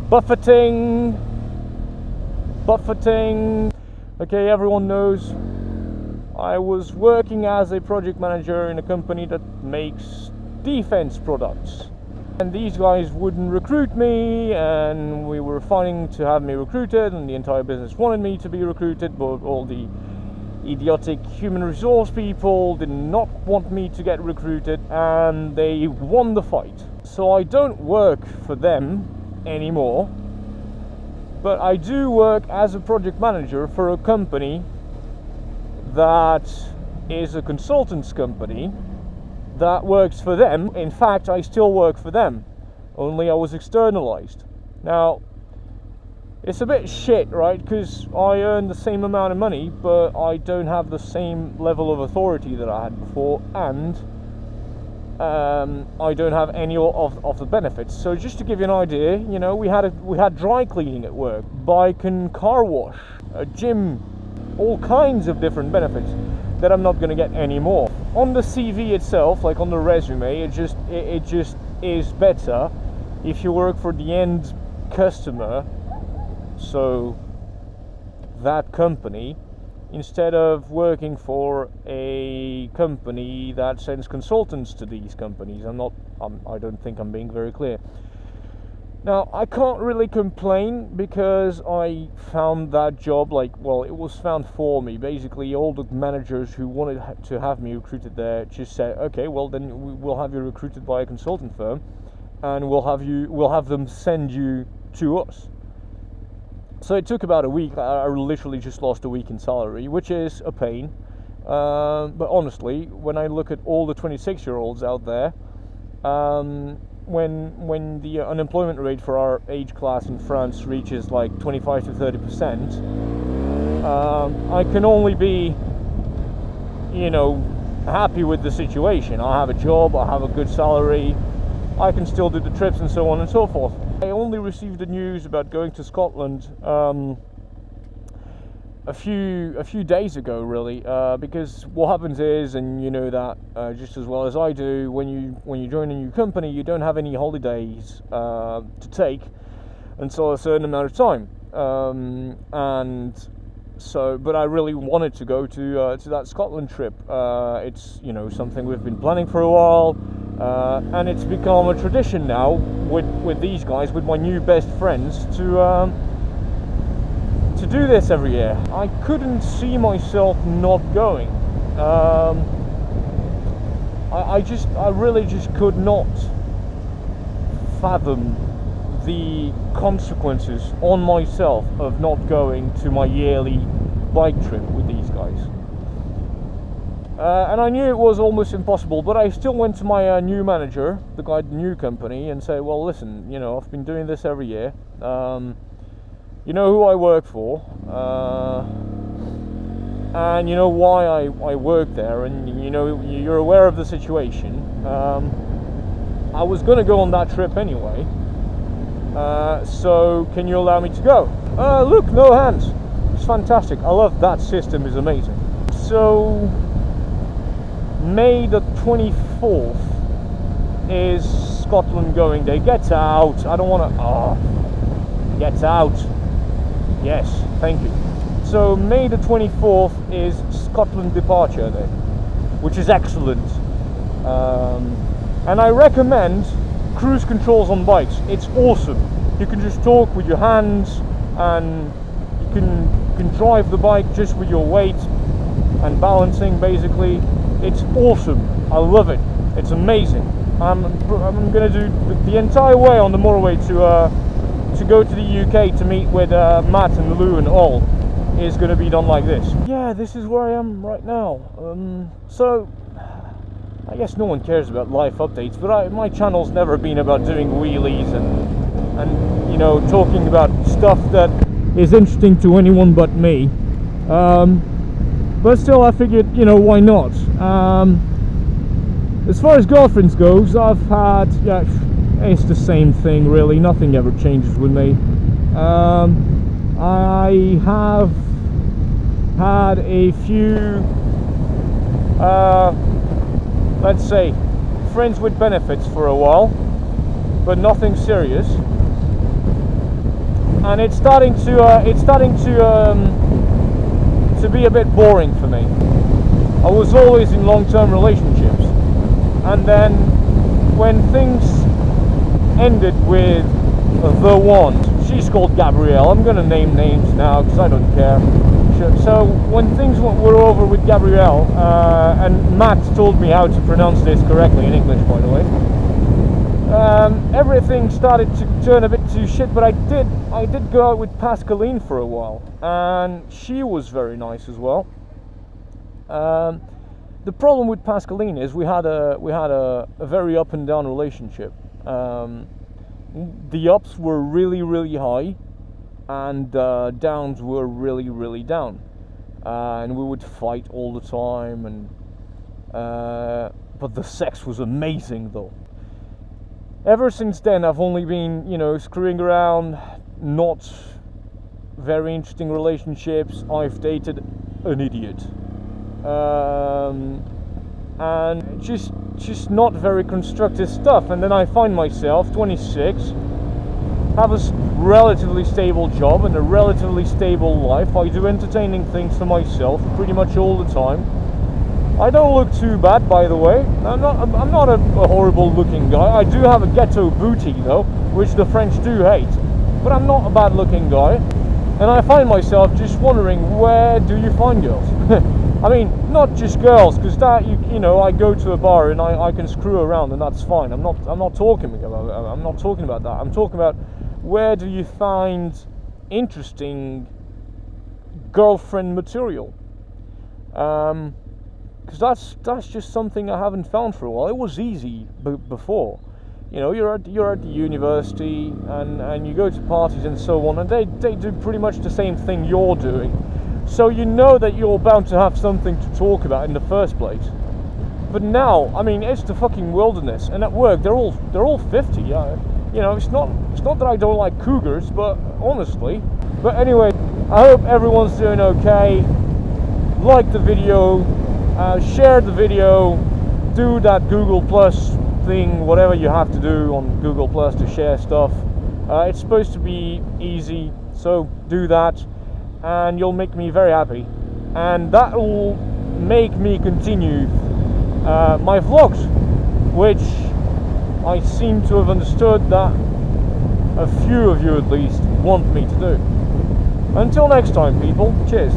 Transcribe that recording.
Buffeting. Okay, everyone knows I was working as a project manager in a company that makes defense products, and these guys wouldn't recruit me, and we were fighting to have me recruited, and the entire business wanted me to be recruited, but all the idiotic human resource people did not want me to get recruited, and they won the fight. So I don't work for them anymore, but I do work as a project manager for a company that is a consultants company that works for them. In fact, I still work for them, only I was externalized. Now, it's a bit shit, right? Because I earn the same amount of money, but I don't have the same level of authority that I had before, and I don't have any of the benefits. So just to give you an idea, you know, we had dry cleaning at work, bike and car wash, a gym, all kinds of different benefits that I'm not going to get anymore. On the CV itself, like on the resume, it just is better if you work for the end customer, so that company, instead of working for a company that sends consultants to these companies. I don't think I'm being very clear. Now, I can't really complain because I found that job, it was found for me. Basically, all the managers who wanted to have me recruited there just said, okay, well then we'll have you recruited by a consultant firm, and we'll have them send you to us. So it took about a week. I literally just lost a week in salary, which is a pain. But honestly, when I look at all the 26-year-olds out there, when the unemployment rate for our age class in France reaches like 25 to 30%, I can only be, happy with the situation. I have a job, I have a good salary, I can still do the trips and so on and so forth. I only received the news about going to Scotland a few days ago, really, because what happens is, and you know that just as well as I do, when you join a new company, you don't have any holidays to take until a certain amount of time, and so, but I really wanted to go to that Scotland trip. It's something we've been planning for a while, and it's become a tradition now with these guys, with my new best friends, to do this every year. I couldn't see myself not going. I really just could not fathom the consequences on myself of not going to my yearly bike trip with these guys. And I knew it was almost impossible, but I still went to my new manager, the guy at the new company, and said, well, listen, I've been doing this every year. You know who I work for, and you know why I work there, and you're aware of the situation. I was going to go on that trip anyway, so can you allow me to go? Look, no hands. It's fantastic. I love that system, is amazing. So May the 24th is Scotland going day. Get out. I don't want to. Get out. Yes, thank you. So May the 24th is Scotland departure day, which is excellent. And I recommend cruise controls on bikes. It's awesome. You can just talk with your hands, and you can drive the bike just with your weight and balancing, basically. It's awesome. I love it. It's amazing. I'm going to do the entire way on the motorway to go to the UK to meet with Matt and Lou and all is going to be done like this. Yeah, this is where I am right now. So I guess no one cares about life updates, but my channel's never been about doing wheelies and talking about stuff that is interesting to anyone but me. But still, I figured, why not? As far as girlfriends goes, I've had, it's the same thing really, nothing ever changes with me. I have had a few, let's say, friends with benefits for a while, but nothing serious. and it's starting to be a bit boring for me. I was always in long-term relationships, and then when things ended with the one, she's called Gabrielle. I'm gonna name names now because I don't care. So when things were over with Gabrielle, and Matt told me how to pronounce this correctly in English, by the way, everything started to turn a bit to shit. But I did go out with Pascaline for a while, and she was very nice as well. The problem with Pascaline is we had a very up and down relationship. The ups were really, really high, and downs were really, really down, and we would fight all the time. And but the sex was amazing, though. Ever since then, I've only been, you know, screwing around, not very interesting relationships. I've dated an idiot, and just not very constructive stuff. And then I find myself 26, have a relatively stable job and a relatively stable life. I do entertaining things for myself pretty much all the time. I don't look too bad, by the way. I'm not a horrible looking guy. I do have a ghetto booty though, which the French do hate, but I'm not a bad looking guy. And I find myself just wondering, where do you find girls? I mean, not just girls, because that you know, I go to a bar and I can screw around, and that's fine. I'm not talking about that. I'm talking about, where do you find interesting girlfriend material? Because that's just something I haven't found for a while. It was easy before. You know, you're at the university and you go to parties and so on, and they do pretty much the same thing you're doing. So you know that you're bound to have something to talk about in the first place. But now, I mean, it's the fucking wilderness. And at work, they're all 50. Yeah, you know, it's not that I don't like cougars, but honestly. But anyway, I hope everyone's doing okay. Like the video, share the video, do that Google Plus thing, whatever you have to do on Google Plus to share stuff. It's supposed to be easy, so do that, and you'll make me very happy, and that will make me continue my vlogs, which I seem to have understood that a few of you at least want me to do. Until next time, people, cheers.